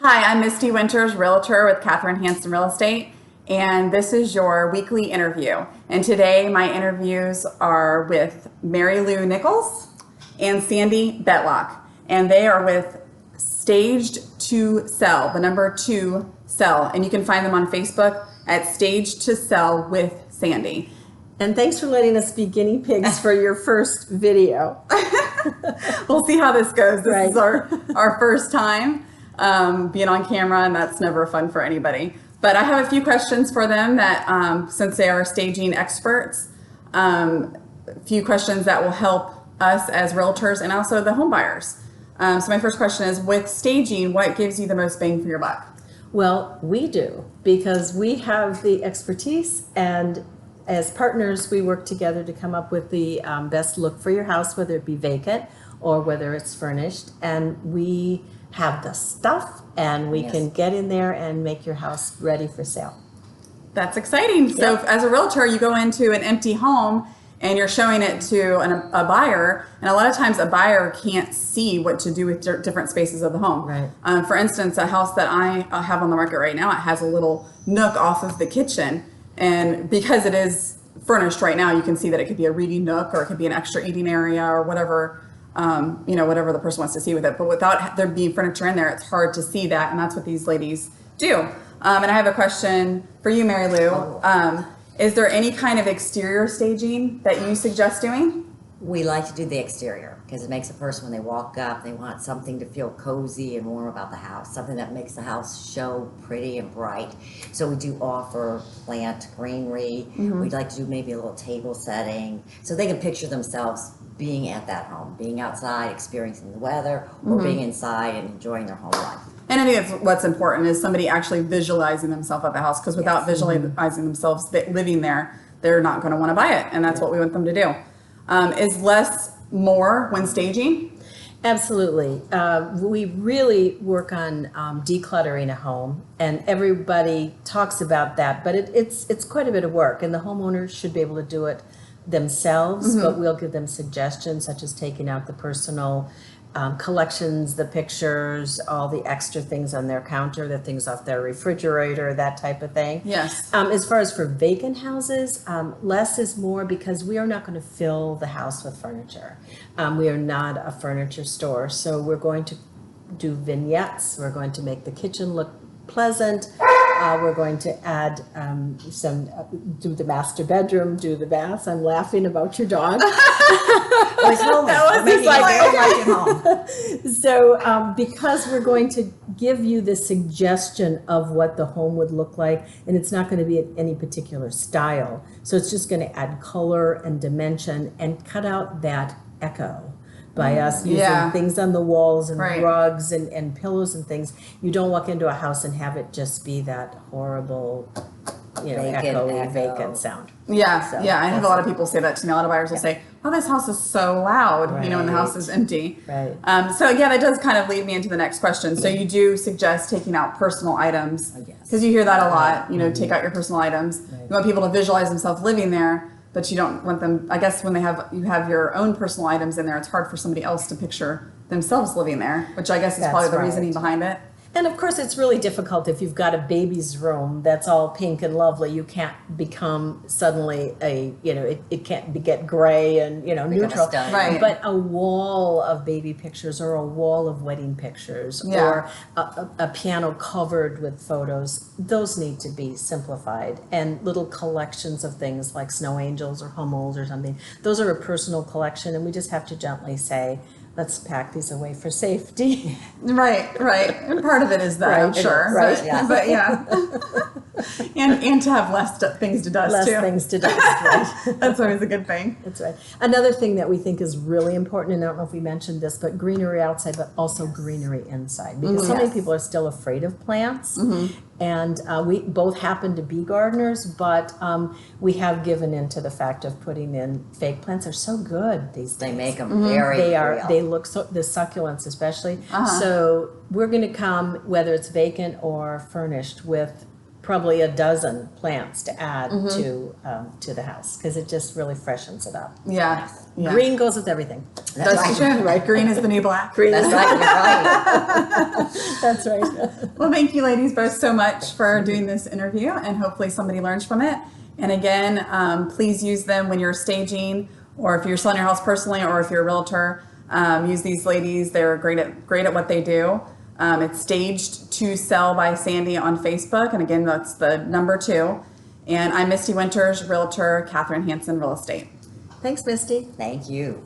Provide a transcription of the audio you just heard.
Hi, I'm Misty Winters, Realtor with Catherine Hanson Real Estate, and this is your weekly interview. And today my interviews are with Mary Lou Nichols and Sandy Betlock, and they are with Staged to Sell, the number 2 Sell, and you can find them on Facebook at Staged to Sell with Sandy. And thanks for letting us be guinea pigs for your first video. We'll see how this goes. This Right. is our first time being on camera, and that's never fun for anybody. But I have a few questions for them that, since they are staging experts, a few questions that will help us as realtors and also the home buyers. So my first question is, with staging, what gives you the most bang for your buck? Well, we do, because we have the expertise, and as partners, we work together to come up with the best look for your house, whether it be vacant or whether it's furnished. And we have the stuff, and we can get in there and make your house ready for sale. That's exciting. So Yep. as a realtor, you go into an empty home and you're showing it to a buyer, and a lot of times a buyer can't see what to do with different spaces of the home. Right. For instance, a house that I have on the market right now, it has a little nook off of the kitchen, and because it is furnished right now, you can see that it could be a reading nook or it could be an extra eating area or whatever, whatever the person wants to see with it. But without there being furniture in there, it's hard to see that, and that's what these ladies do. And I have a question for you, Mary Lou. Is there any kind of exterior staging that you suggest doing? We like to do the exterior because it makes a person, when they walk up, they want something to feel cozy and warm about the house, something that makes the house show pretty and bright. So we do offer plant greenery. We'd like to do maybe a little table setting so they can picture themselves being at that home, being outside, experiencing the weather, or being inside and enjoying their home life. And I think that's what's important, is somebody actually visualizing themselves at the house, because without visualizing themselves living there, they're not going to want to buy it, and that's what we want them to do. Is less more when staging? Absolutely. We really work on decluttering a home, and everybody talks about that, but it's quite a bit of work, and the homeowners should be able to do it themselves, but we'll give them suggestions, such as taking out the personal collections, the pictures, all the extra things on their counter, the things off their refrigerator, that type of thing. Yes. As far as for vacant houses, less is more, because we are not going to fill the house with furniture. We are not a furniture store, so we're going to do vignettes. We're going to make the kitchen look pleasant. We're going to add do the master bedroom, do the bath. I'm laughing about your dog. Well, it's home. That was just home. So because we're going to give you the suggestion of what the home would look like, and it's not going to be any particular style. So it's just going to add color and dimension and cut out that echo. By us using things on the walls and rugs and pillows and things. You don't walk into a house and have it just be that horrible, echoey, vacant sound. Yeah, So, I have a lot of people say that to me. A lot of buyers will say, "Oh, this house is so loud," when the house is empty. Right. So that does kind of lead me into the next question. So you do suggest taking out personal items, because you hear that a lot. Take out your personal items. You want people to visualize themselves living there, but you don't want them. I guess when you have your own personal items in there, it's hard for somebody else to picture themselves living there, which I guess is probably the reasoning behind it. And of course, it's really difficult if you've got a baby's room that's all pink and lovely. You can't become suddenly it can't get gray and neutral. Right. But a wall of baby pictures, or a wall of wedding pictures, or a piano covered with photos, those need to be simplified. And little collections of things like snow angels or hummels or something, those are a personal collection, and we just have to gently say, let's pack these away for safety. Right. And part of it is that, I'm sure. Right. But and to have less things to dust Less too. things to dust, right? That's always a good thing. That's right. Another thing that we think is really important, and I don't know if we mentioned this, but greenery outside, but also greenery inside, because so many people are still afraid of plants. And we both happen to be gardeners, but we have given in to the fact of putting in fake plants. They're so good these days. They make them very real. They look so, the succulents especially. So we're going to come, whether it's vacant or furnished, with probably a dozen plants to add to the house, because it just really freshens it up. Yeah. Green goes with everything. That's true, right? Green is the new black. Green That's is right, you're right. That's right. Well, thank you ladies both so much for doing this interview, and hopefully somebody learns from it. And again, please use them when you're staging, or if you're selling your house personally, or if you're a realtor. Use these ladies. They're great at what they do. It's Staged to Sell by Sandy on Facebook. And again, that's the number 2. And I'm Misty Winters, realtor, Catherine Hansen Real Estate. Thanks, Misty. Thank you.